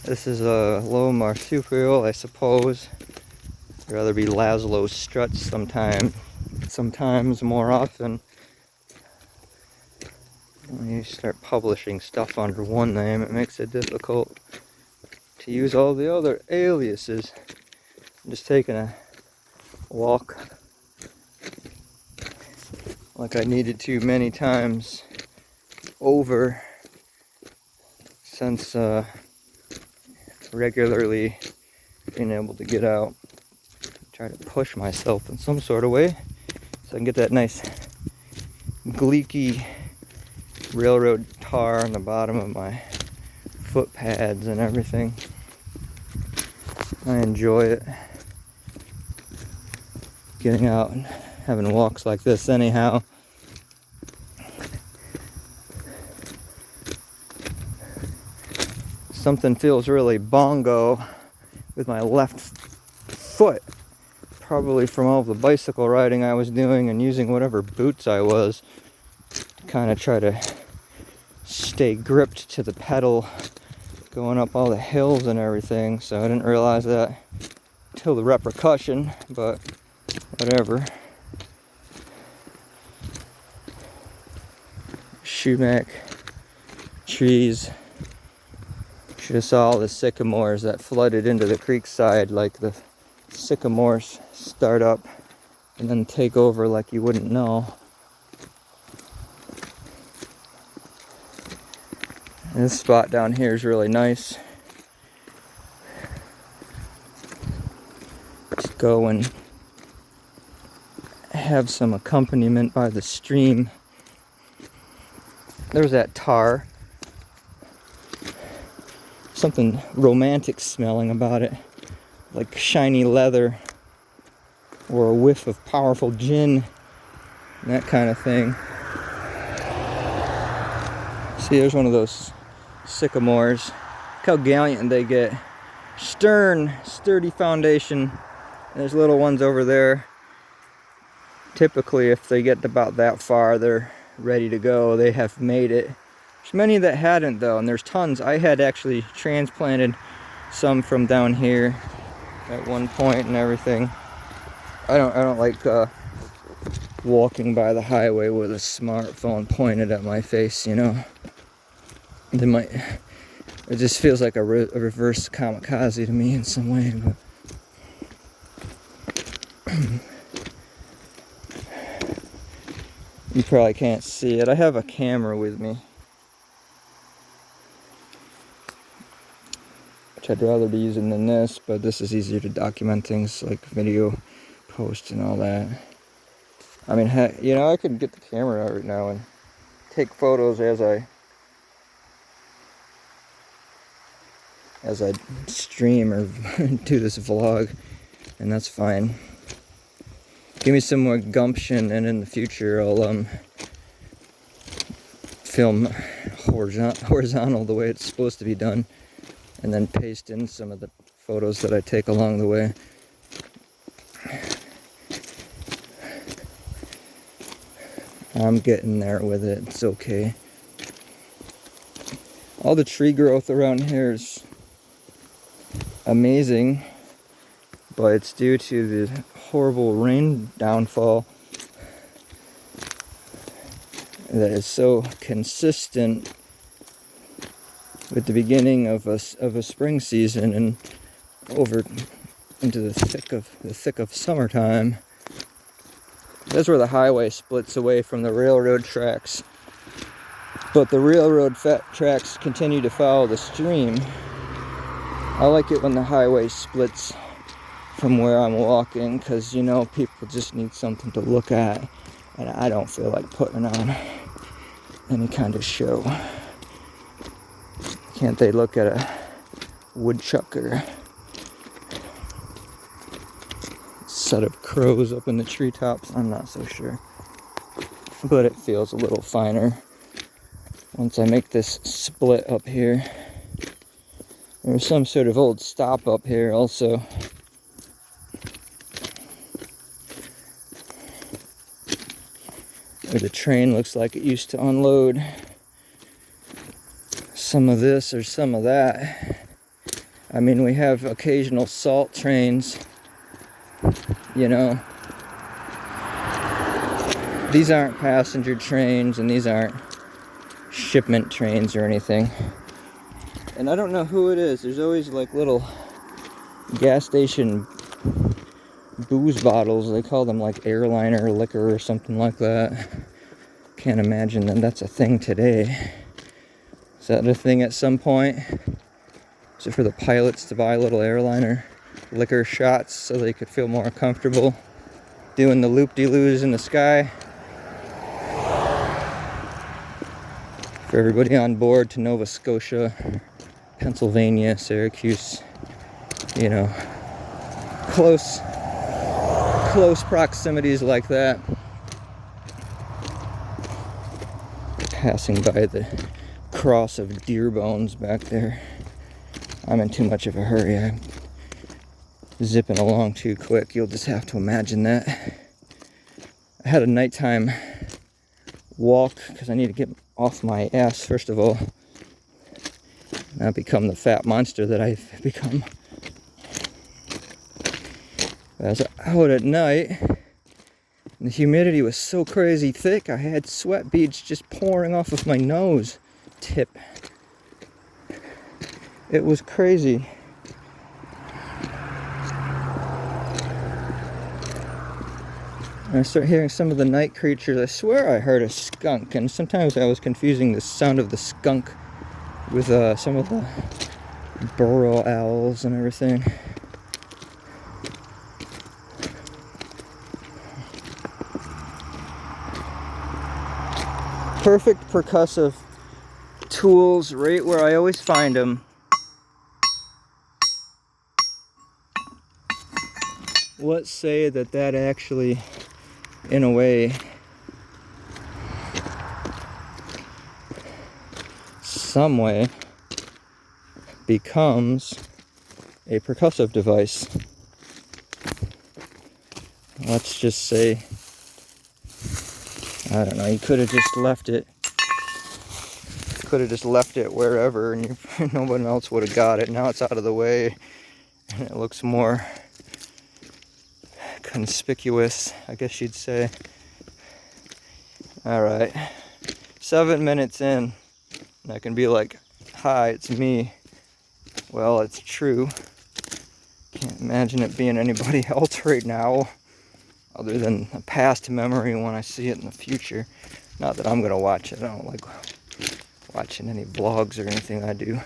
This is a low marsupial, I suppose. I'd rather be Laszlo's struts sometimes more often. When you start publishing stuff under one name, it makes it difficult to use all the other aliases. I'm just taking a walk like I needed to many times over since regularly being able to get out, try to push myself in some sort of way so I can get that nice gleeky railroad tar on the bottom of my foot pads and everything. I enjoy it, getting out and having walks like this anyhow. Something feels really bongo with my left foot, probably from all the bicycle riding I was doing and using whatever boots I was to kind of try to stay gripped to the pedal going up all the hills and everything. So I didn't realize that till the repercussion, but whatever. Sumac trees. Should have saw all the sycamores that flooded into the creek side. Like the sycamores start up and then take over like you wouldn't know. And this spot down here is really nice. Just go and have some accompaniment by the stream. There's that tar. Something romantic smelling about it, like shiny leather or a whiff of powerful gin, that kind of thing. See, there's one of those sycamores. Look how gallant they get. Stern, sturdy foundation. And there's little ones over there. Typically, if they get about that far, they're ready to go. They have made it. There's many that hadn't though, and there's tons. I had actually transplanted some from down here at one point and everything. I don't like walking by the highway with a smartphone pointed at my face, you know. It just feels like a reverse kamikaze to me in some way, but you probably can't see it. I have a camera with me, which I'd rather be using than this, but this is easier to document things like video post and all that. I mean, heck, you know, I could get the camera out right now and take photos as I stream or do this vlog, and that's fine. Give me some more gumption, and in the future I'll film horizontal the way it's supposed to be done, and then paste in some of the photos that I take along the way. I'm getting there with it, it's okay. All the tree growth around here is amazing, but it's due to the horrible rain downfall that is so consistent with the beginning of a spring season and over into the thick of summertime. That's where the highway splits away from the railroad tracks, but the railroad tracks continue to follow the stream. I like it when the highway splits from where I'm walking, because, you know, people just need something to look at, and I don't feel like putting on any kind of show. Can't they look at a woodchucker, set of crows up in the treetops? I'm not so sure, but it feels a little finer once I make this split up here. There's some sort of old stop up here also. Where the train looks like it used to unload some of this or some of that. I mean, we have occasional salt trains, you know. These aren't passenger trains, and these aren't shipment trains or anything. And I don't know who it is. There's always like little gas station booze bottles. They call them like airliner liquor or something like that. Can't imagine that that's a thing today. Is that a thing at some point? Is it for the pilots to buy little airliner liquor shots so they could feel more comfortable doing the loop-de-loos in the sky? For everybody on board to Nova Scotia, Pennsylvania, Syracuse, you know, close proximities like that. Passing by the cross of deer bones back there. I'm in too much of a hurry. I'm zipping along too quick. You'll just have to imagine that. I had a nighttime walk because I need to get off my ass, first of all. Not become the fat monster that I've become. I was out at night, and the humidity was so crazy thick, I had sweat beads just pouring off of my nose tip. It was crazy. And I start hearing some of the night creatures. I swear I heard a skunk, and sometimes I was confusing the sound of the skunk with some of the burrow owls and everything. Perfect percussive tools right where I always find them. Let's say that actually, in a way, some way, becomes a percussive device. Let's just say, I don't know, you could have just left it. Could have just left it wherever, and no one else would have got it. Now it's out of the way, and it looks more conspicuous, I guess you'd say. All right, 7 minutes in, and I can be like, "Hi, it's me." Well, it's true. Can't imagine it being anybody else right now, other than a past memory when I see it in the future. Not that I'm gonna watch it. I don't like watching any vlogs or anything I do.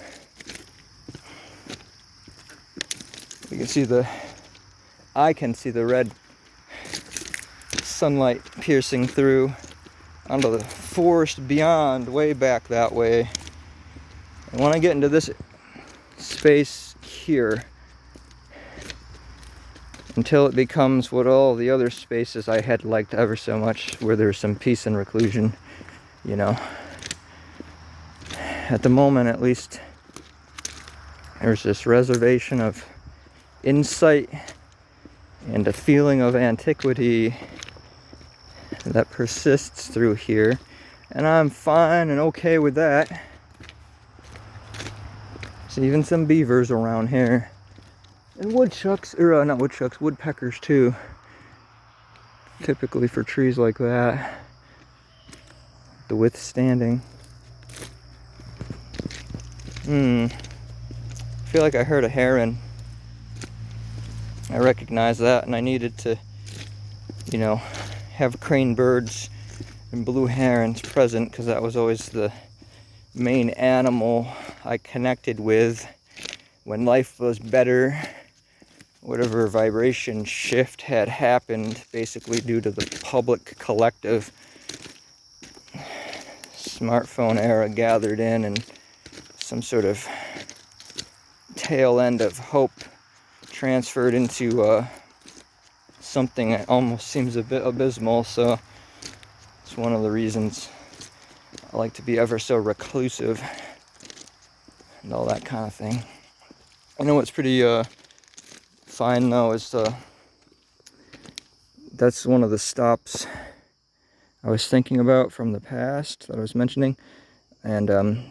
You can see I can see the red sunlight piercing through onto the forest beyond, way back that way. And when I get into this space here, until it becomes what all the other spaces I had liked ever so much, where there's some peace and reclusion, you know. At the moment, at least, there's this reservation of insight and a feeling of antiquity that persists through here, and I'm fine and okay with that. There's even some beavers around here, and woodchucks, or not woodchucks, woodpeckers too, typically for trees like that, the withstanding. I feel like I heard a heron. I recognize that, and I needed to, you know, have cranebirds and blue herons present, because that was always the main animal I connected with when life was better. Whatever vibration shift had happened, basically due to the public collective smartphone era gathered in, and some sort of tail end of hope transferred into something that almost seems a bit abysmal. So it's one of the reasons I like to be ever so reclusive and all that kind of thing. I know what's pretty fine though is that's one of the stops I was thinking about from the past that I was mentioning, and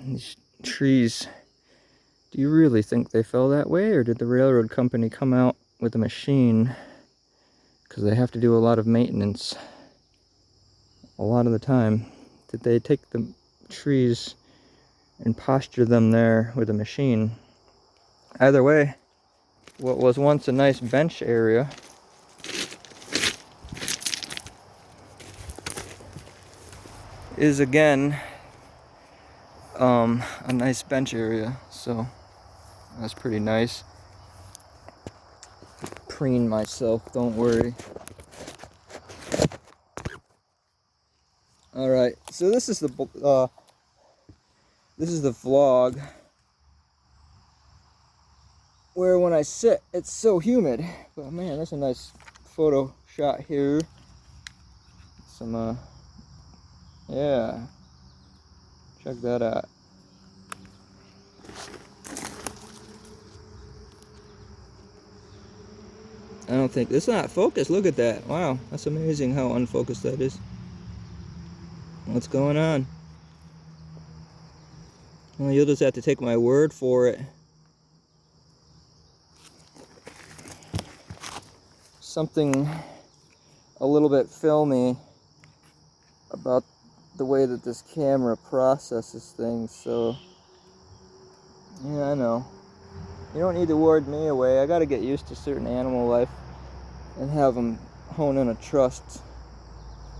these trees Do you really think they fell that way, or did the railroad company come out with a machine? Because they have to do a lot of maintenance a lot of the time. Did they take the trees and posture them there with a machine? Either way, what was once a nice bench area is again a nice bench area, so that's pretty nice. Preen myself, don't worry. All right, so this is the vlog where when I sit, it's so humid. But man, that's a nice photo shot here. Some yeah, check that out. I don't think it's not focused. Look at that. Wow, that's amazing how unfocused that is. What's going on? Well, you'll just have to take my word for it. Something a little bit filmy about the way that this camera processes things, so yeah, I know. You don't need to ward me away. I gotta get used to certain animal life and have them hone in a trust,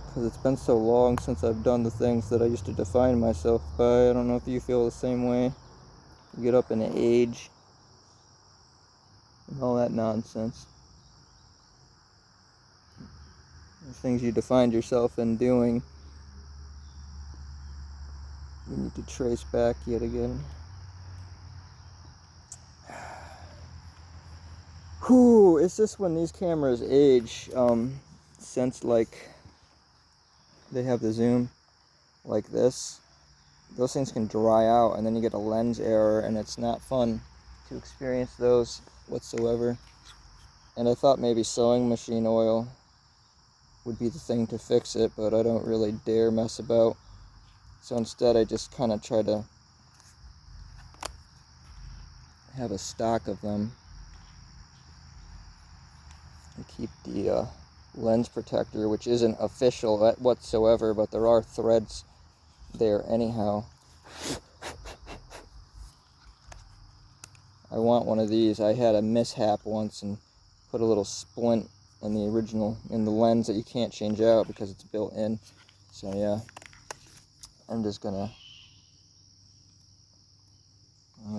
because it's been so long since I've done the things that I used to define myself by. I don't know if you feel the same way. You get up in age and all that nonsense. The things you defined yourself in doing, you need to trace back yet again. Whew, it's just when these cameras age, since like they have the zoom like this, those things can dry out and then you get a lens error, and it's not fun to experience those whatsoever. And I thought maybe sewing machine oil would be the thing to fix it, but I don't really dare mess about. So instead I just kind of try to have a stock of them and keep the lens protector, which isn't official whatsoever, but there are threads there anyhow. I want one of these. I had a mishap once and put a little splint in the lens that you can't change out because it's built in. So yeah, I'm gonna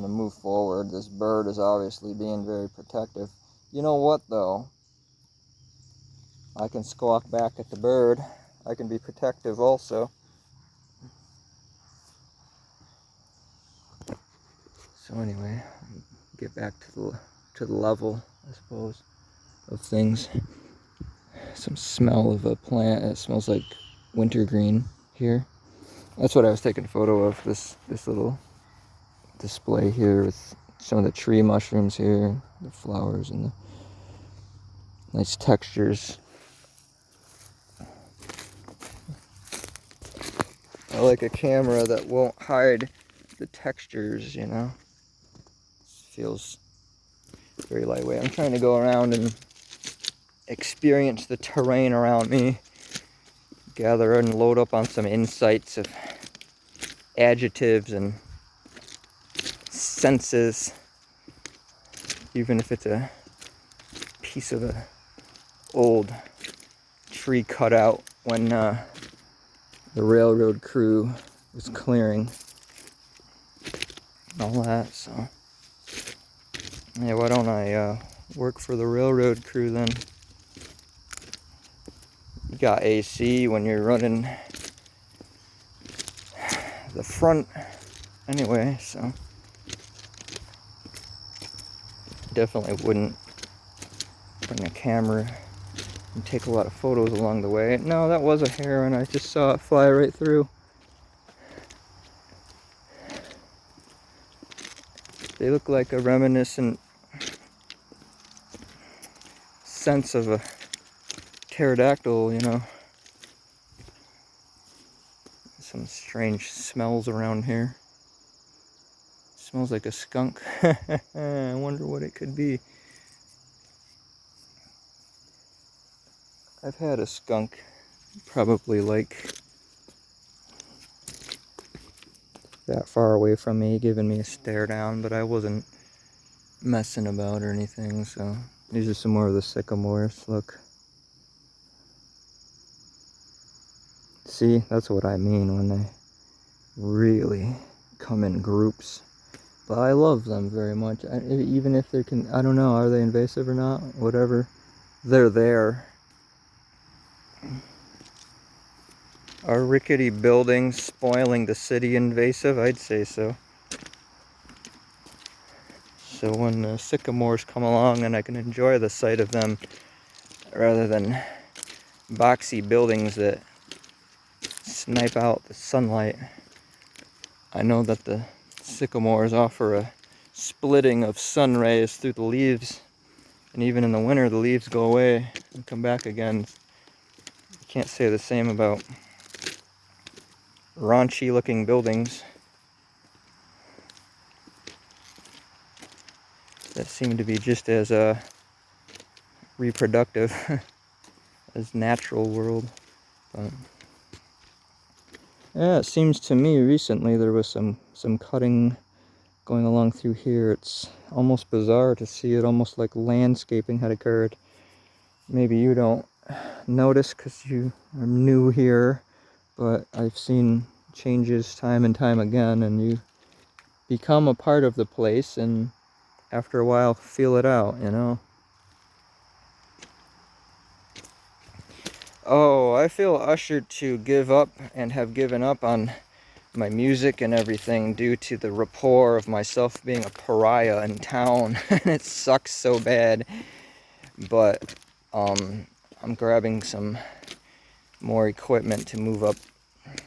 move forward. This bird is obviously being very protective. You know what though? I can squawk back at the bird. I can be protective also. So anyway, get back to the level, I suppose, of things. Some smell of a plant. It smells like wintergreen here. That's what I was taking a photo of. This little display here with some of the tree mushrooms here, the flowers, and the nice textures. I like a camera that won't hide the textures, you know. It feels very lightweight. I'm trying to go around and experience the terrain around me, gather and load up on some insights of adjectives and senses, even if it's a piece of a old tree cutout when the railroad crew was clearing all that. So yeah, why don't I work for the railroad crew then? You got AC when you're running the front anyway, so definitely wouldn't bring a camera and take a lot of photos along the way. No, that was a heron. I just saw it fly right through. They look like a reminiscent sense of a pterodactyl, you know. Some strange smells around here. smells like a skunk. I wonder what it could be. I've had a skunk probably like that far away from me, giving me a stare down, but I wasn't messing about or anything. So these are some more of the sycamores. Look. See, that's what I mean when they really come in groups. But I love them very much. Even if they can, I don't know, are they invasive or not? Whatever. They're there. Are rickety buildings spoiling the city invasive? I'd say so. So when the sycamores come along, and I can enjoy the sight of them rather than boxy buildings that snipe out the sunlight. I know that the sycamores offer a splitting of sun rays through the leaves, and even in the winter the leaves go away and come back again. You can't say the same about raunchy looking buildings that seem to be just as reproductive as natural world. But yeah, it seems to me recently there was some cutting going along through here. It's almost bizarre to see it, almost like landscaping had occurred. Maybe you don't notice because you are new here, but I've seen changes time and time again, and you become a part of the place and after a while feel it out, you know. Oh, I feel ushered to give up and have given up on my music and everything due to the rapport of myself being a pariah in town. And it sucks so bad. But I'm grabbing some more equipment to move up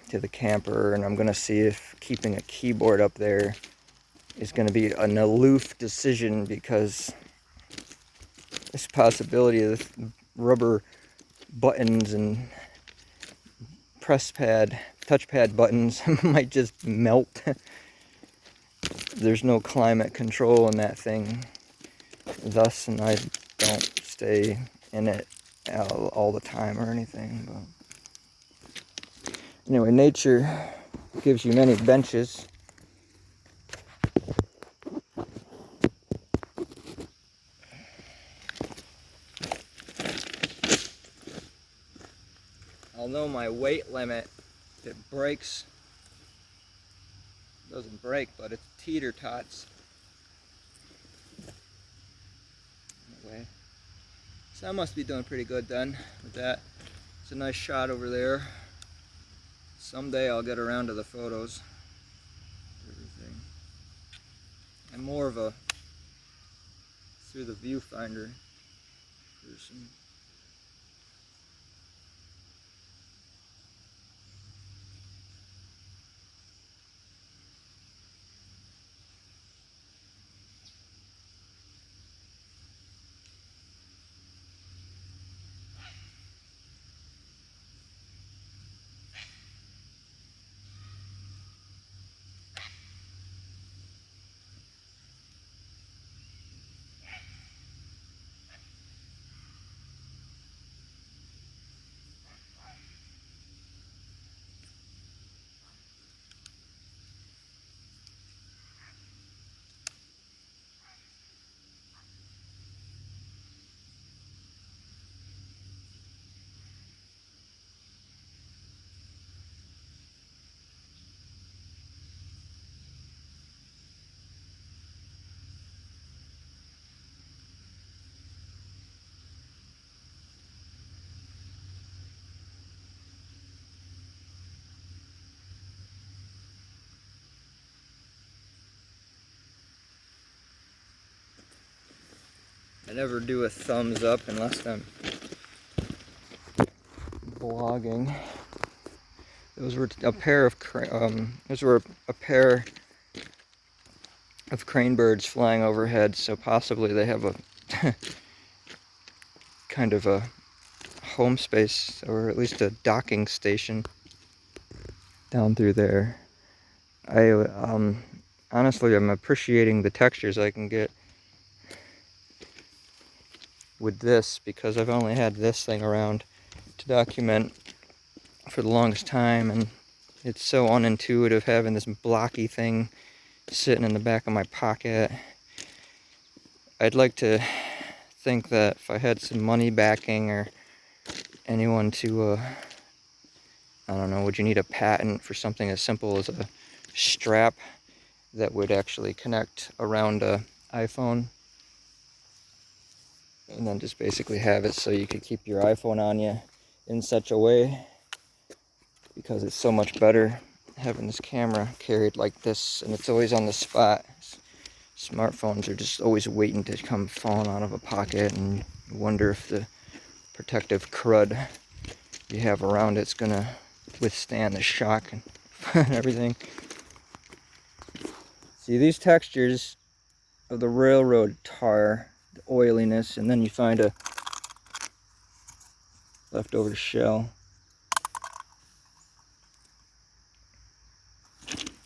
to the camper, and I'm gonna see if keeping a keyboard up there is gonna be an aloof decision, because this possibility of rubber buttons and touchpad buttons might just melt. There's no climate control in that thing, thus, and I don't stay in it all the time or anything. But anyway, nature gives you many benches. I'll know my weight limit if it breaks. It doesn't break, but it teeter-tots. Anyway, so I must be doing pretty good then with that. It's a nice shot over there. Someday I'll get around to the photos. Everything. I'm more of a through the viewfinder person. I never do a thumbs up unless I'm blogging. Those were a pair of cranebirds flying overhead, so possibly they have a kind of a home space, or at least a docking station down through there. honestly, I'm appreciating the textures I can get with this, because I've only had this thing around to document for the longest time, and it's so unintuitive having this blocky thing sitting in the back of my pocket. I'd like to think that if I had some money backing, or anyone to, I don't know, would you need a patent for something as simple as a strap that would actually connect around a iPhone, and then just basically have it so you could keep your iPhone on you in such a way, because it's so much better having this camera carried like this, and it's always on the spot. Smartphones are just always waiting to come falling out of a pocket, and you wonder if the protective crud you have around it's gonna withstand the shock and everything. See, these textures of the railroad tar, the oiliness, and then you find a leftover shell.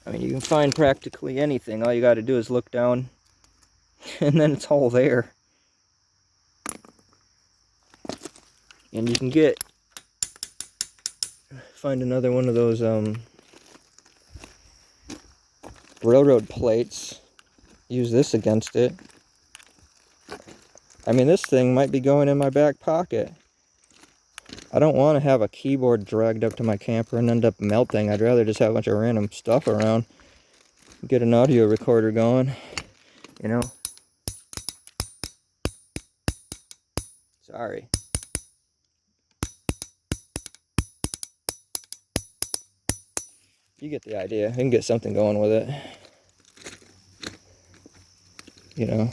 I mean, you can find practically anything. All you got to do is look down, and then it's all there. And you can find another one of those railroad plates. Use this against it. I mean, this thing might be going in my back pocket. I don't want to have a keyboard dragged up to my camper and end up melting. I'd rather just have a bunch of random stuff around. Get an audio recorder going, you know. Sorry. You get the idea. I can get something going with it. You know.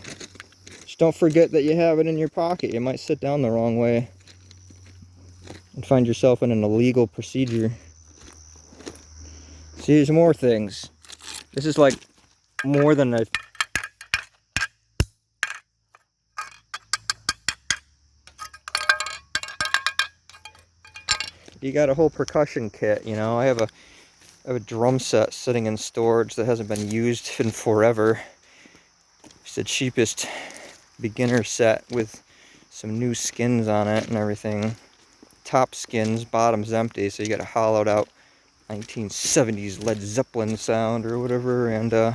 Just don't forget that you have it in your pocket. You might sit down the wrong way and find yourself in an illegal procedure. See, there's more things. This is like more than a... You got a whole percussion kit, you know. I have a drum set sitting in storage that hasn't been used in forever. It's the cheapest beginner set with some new skins on it and everything. Top skins, bottom's empty, so you got a hollowed out 1970s Led Zeppelin sound or whatever, and I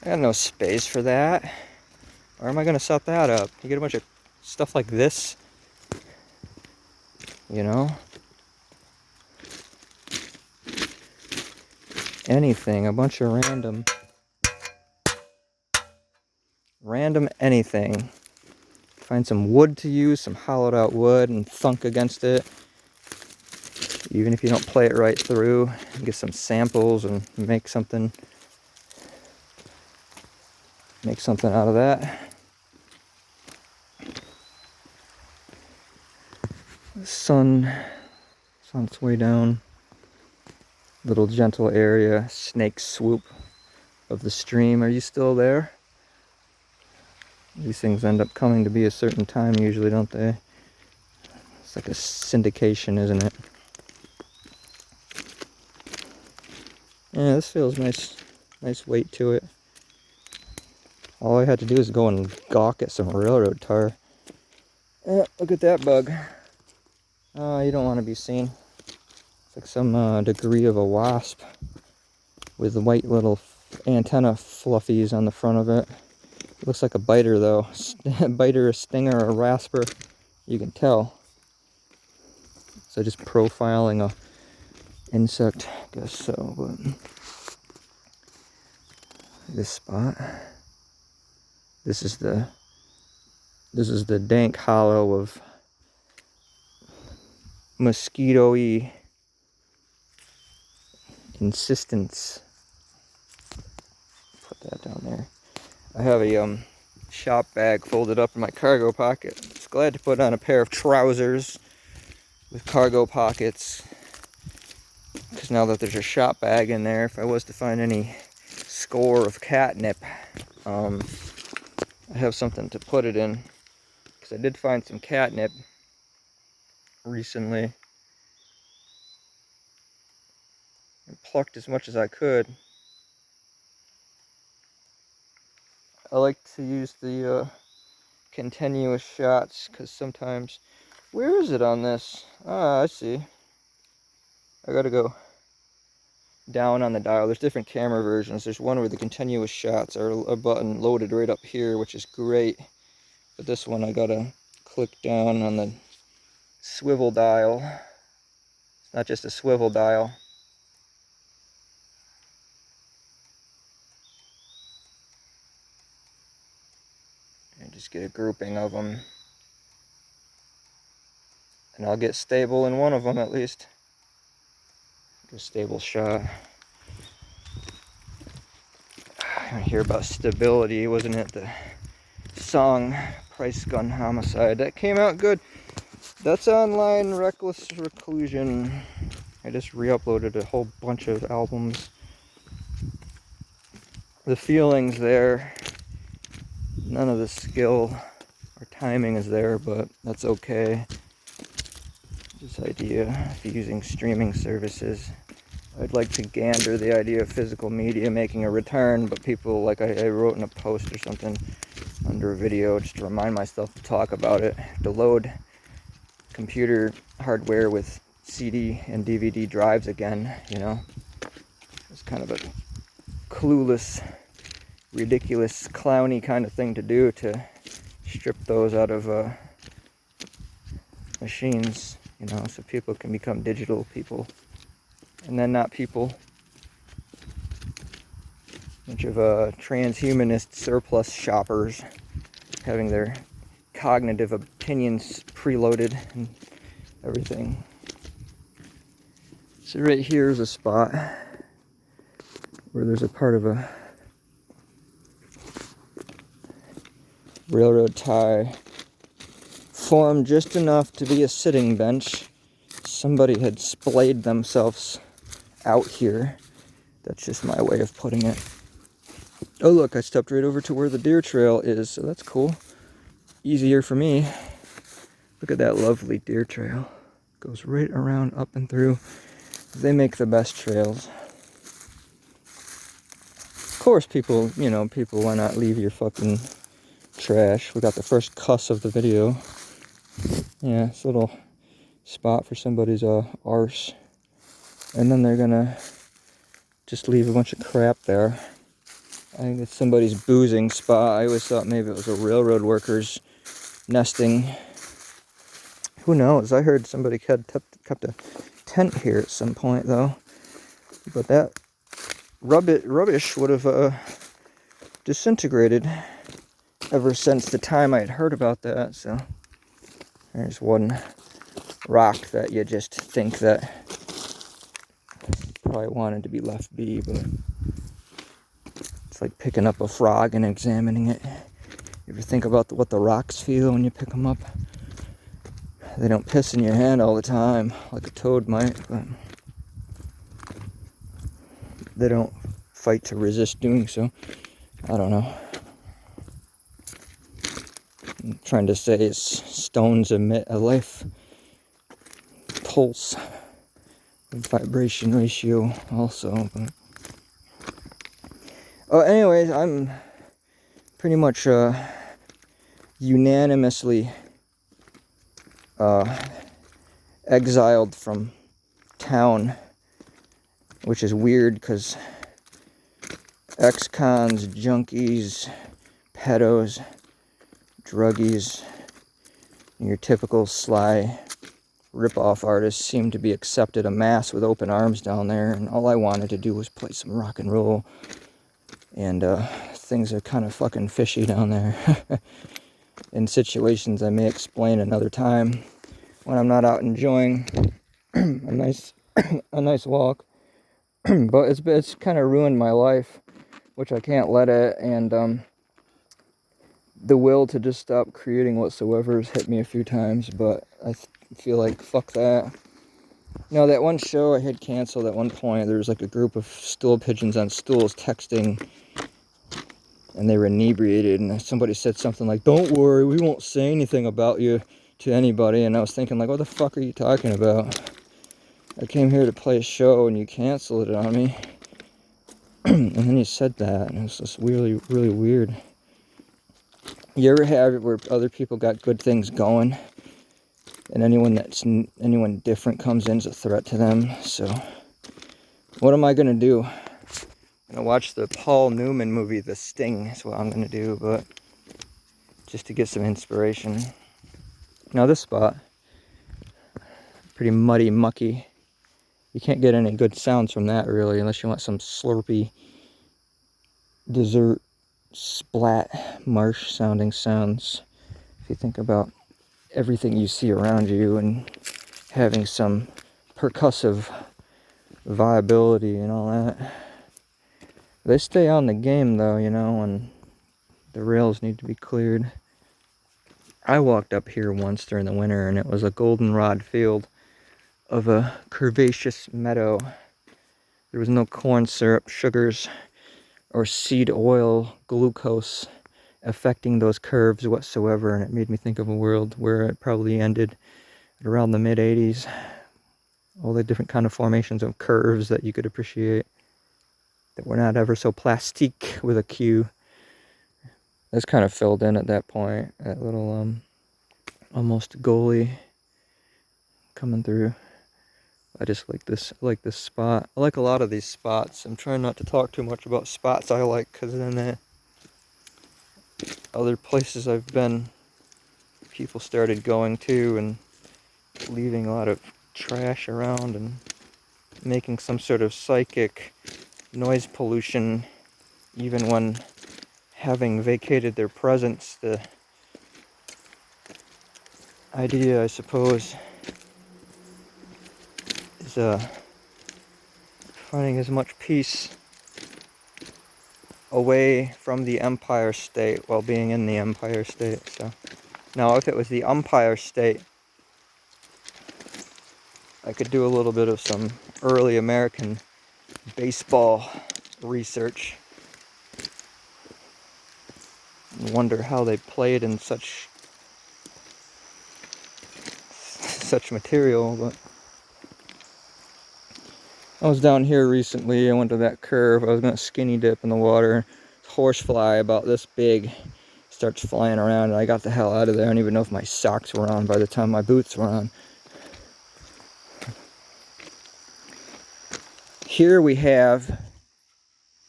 got no space for that. Where am I gonna set that up? You get a bunch of stuff like this, you know? Anything, a bunch of random anything. Find some wood to use, some hollowed out wood, and thunk against it. Even if you don't play it right through, get some samples and make something out of that. The sun's way down. Little gentle area, snake swoop of the stream. Are you still there? These things end up coming to be a certain time usually, don't they? It's like a syndication, isn't it? Yeah, this feels nice weight to it. All I had to do is go and gawk at some railroad tar. Look at that bug. Oh, you don't want to be seen. It's like some degree of a wasp with white little antenna fluffies on the front of it. It looks like a biter though. Biter, a stinger, a rasper. You can tell. So just profiling a insect, I guess so, but this spot. This is the dank hollow of mosquito-y insistence. Put that down there. I have a shop bag folded up in my cargo pocket. Just glad to put on a pair of trousers with cargo pockets, because now that there's a shop bag in there, if I was to find any score of catnip, I have something to put it in. Because I did find some catnip recently. I plucked as much as I could. I like to use the continuous shots, because sometimes, where is it on this? Ah, I see. I gotta go down on the dial. There's different camera versions. There's one where the continuous shots are a button loaded right up here, which is great. But this one I gotta click down on the swivel dial. It's not just a swivel dial. And just get a grouping of them. And I'll get stable in one of them at least. Get a stable shot. I hear about stability, wasn't it? The song Price Gun Homicide. That came out good. That's online. Reckless Reclusion. I just re-uploaded a whole bunch of albums. The feeling's there. None of the skill or timing is there, but that's okay. This idea of using streaming services. I'd like to gander the idea of physical media making a return, but people, like I wrote in a post or something under a video just to remind myself to talk about it, to load computer hardware with CD and DVD drives again, you know. It's kind of a clueless, ridiculous, clowny kind of thing to do, to strip those out of machines, you know, so people can become digital people. And then not people. Bunch of transhumanist surplus shoppers having their cognitive opinions preloaded and everything. So right here is a spot where there's a part of a railroad tie formed just enough to be a sitting bench. Somebody had splayed themselves out here. That's just my way of putting it. Oh look, I stepped right over to where the deer trail is, so that's cool. Easier for me. Look at that lovely deer trail. Goes right around, up and through. They make the best trails. Of course, people, you know, why not leave your fucking trash? We got the first cuss of the video. Yeah, it's a little spot for somebody's arse. And then they're gonna just leave a bunch of crap there. I think it's somebody's boozing spot. I always thought maybe it was a railroad worker's nesting. Who knows? I heard somebody kept a tent here at some point, though. But that rubbish would have disintegrated ever since the time I had heard about that. So there's one rock that you just think that probably wanted to be left be, but it's like picking up a frog and examining it. You ever think about what the rocks feel when you pick them up? They don't piss in your hand all the time like a toad might, but they don't fight to resist doing so. I don't know. I'm trying to say is stones emit a life pulse, vibration ratio also, but anyways, I'm pretty much unanimously exiled from town, which is weird because ex-cons, junkies, pedos, druggies, your typical sly rip-off artists seem to be accepted en masse with open arms down there, and all I wanted to do was play some rock and roll, and things are kind of fucking fishy down there. In situations I may explain another time when I'm not out enjoying a nice walk. But it's kind of ruined my life, which I can't let it, and the will to just stop creating whatsoever has hit me a few times, but I feel like fuck that. You know, that one show I had canceled at one point, there was like a group of stool pigeons on stools texting, and they were inebriated, and somebody said something like, "Don't worry, we won't say anything about you to anybody," and I was thinking like, what the fuck are you talking about? I came here to play a show and you canceled it on me. And then you said that, and it was just really, really weird. You ever have it where other people got good things going, and anyone different comes in as a threat to them? So, what am I gonna do? I'm gonna watch the Paul Newman movie, The Sting. Is what I'm gonna do, but just to get some inspiration. Now this spot, pretty muddy, mucky. You can't get any good sounds from that really, unless you want some slurpy dessert splat marsh sounding sounds. If you think about everything you see around you and having some percussive viability and all that. They stay on the game though, you know, and the rails need to be cleared. I walked up here once during the winter and it was a goldenrod field of a curvaceous meadow. There was no corn syrup, sugars, or seed oil, glucose affecting those curves whatsoever, and it made me think of a world where it probably ended at around the mid-80s. All the different kind of formations of curves that you could appreciate that were not ever so plastique with a Q. That's kind of filled in at that point. That little almost goalie coming through. I just like this. I like this spot. I like a lot of these spots. I'm trying not to talk too much about spots I like, because then other places I've been, people started going to and leaving a lot of trash around and making some sort of psychic noise pollution, even when having vacated their presence. The idea, I suppose, is finding as much peace away from the Empire State while being in the Empire State. So now if it was the Empire State, I could do a little bit of some early American baseball research and wonder how they played in such material. But I was down here recently. I went to that curve. I was going to skinny dip in the water. Horsefly about this big starts flying around, and I got the hell out of there. I don't even know if my socks were on by the time my boots were on. Here we have,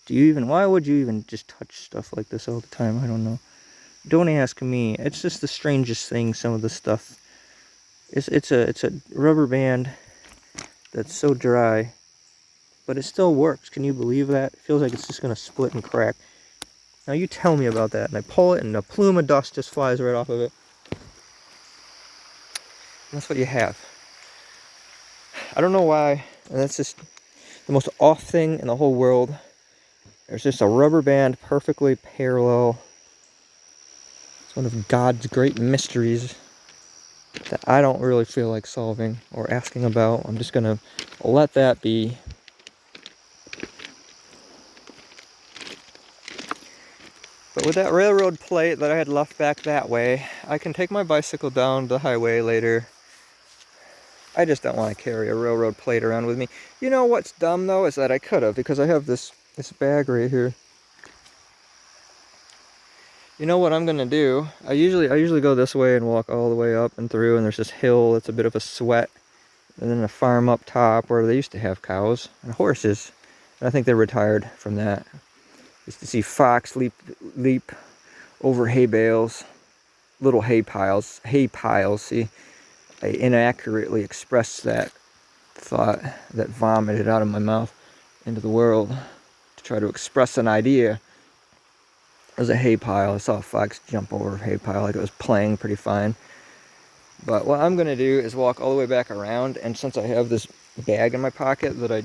why would you even just touch stuff like this all the time? I don't know. Don't ask me. It's just the strangest thing, some of the stuff. It's a rubber band that's so dry, but it still works. Can you believe that? It feels like it's just gonna split and crack. Now you tell me about that. And I pull it and a plume of dust just flies right off of it. And that's what you have. I don't know why. And that's just the most off thing in the whole world. There's just a rubber band perfectly parallel. It's one of God's great mysteries that I don't really feel like solving or asking about. I'm just gonna let that be. But with that railroad plate that I had left back that way, I can take my bicycle down the highway later. I just don't want to carry a railroad plate around with me. You know what's dumb though is that I could have, because I have this bag right here. You know what I'm gonna do? I usually go this way and walk all the way up and through, and there's this hill that's a bit of a sweat, and then a farm up top where they used to have cows and horses. And I think they're retired from that. Used to see fox leap over hay bales, little hay piles. See, I inaccurately expressed that thought that vomited out of my mouth into the world to try to express an idea. There's a hay pile. I saw a fox jump over a hay pile like it was playing pretty fine. But what I'm gonna do is walk all the way back around, and since I have this bag in my pocket that I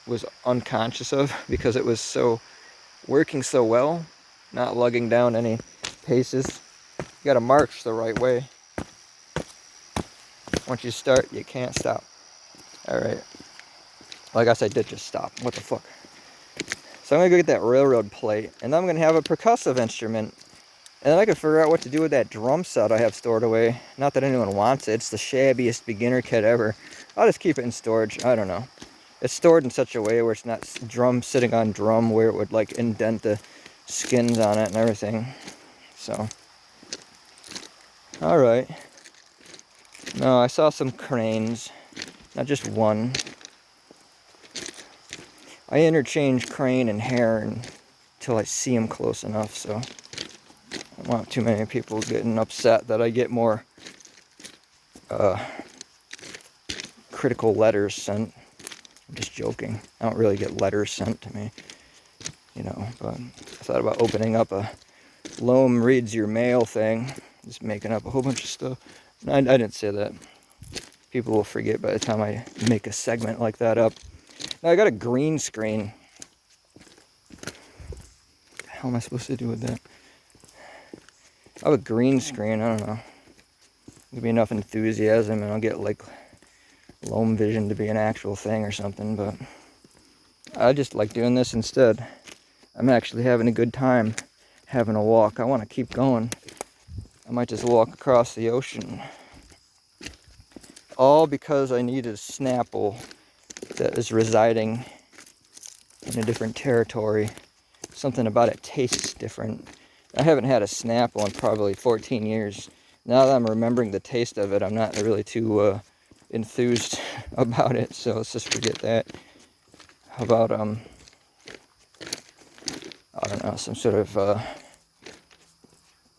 was unconscious of because it was working so well, not lugging down any paces, you gotta march the right way. Once you start, you can't stop. Alright. Well, I guess I did just stop. What the fuck? So I'm gonna go get that railroad plate, and then I'm gonna have a percussive instrument. And then I can figure out what to do with that drum set I have stored away. Not that anyone wants it. It's the shabbiest beginner kit ever. I'll just keep it in storage. I don't know. It's stored in such a way where it's not sitting on drum where it would like indent the skins on it and everything. So All right. No, I saw some cranes, not just one. I interchange crane and heron until I see them close enough, so I don't want too many people getting upset that I get more critical letters sent. I'm just joking. I don't really get letters sent to me, you know, but I thought about opening up a Loam reads your mail thing, just making up a whole bunch of stuff. I didn't say that. People will forget by the time I make a segment like that up. Now I got a green screen. What the hell am I supposed to do with that? I have a green screen, I don't know. There'll be enough enthusiasm and I'll get like Loam Vision to be an actual thing or something, but I just like doing this instead. I'm actually having a good time having a walk. I want to keep going. I might just walk across the ocean. All because I need a Snapple that is residing in a different territory. Something about it tastes different. I haven't had a Snapple in probably 14 years. Now that I'm remembering the taste of it, I'm not really too enthused about it, so let's just forget that. How about, I don't know, some sort of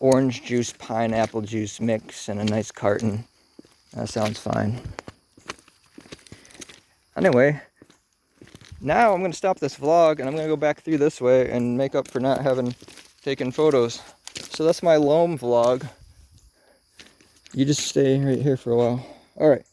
orange juice, pineapple juice mix in a nice carton. That sounds fine. Anyway, now I'm going to stop this vlog and I'm going to go back through this way and make up for not having taken photos. So that's my Loam vlog. You just stay right here for a while. Alright.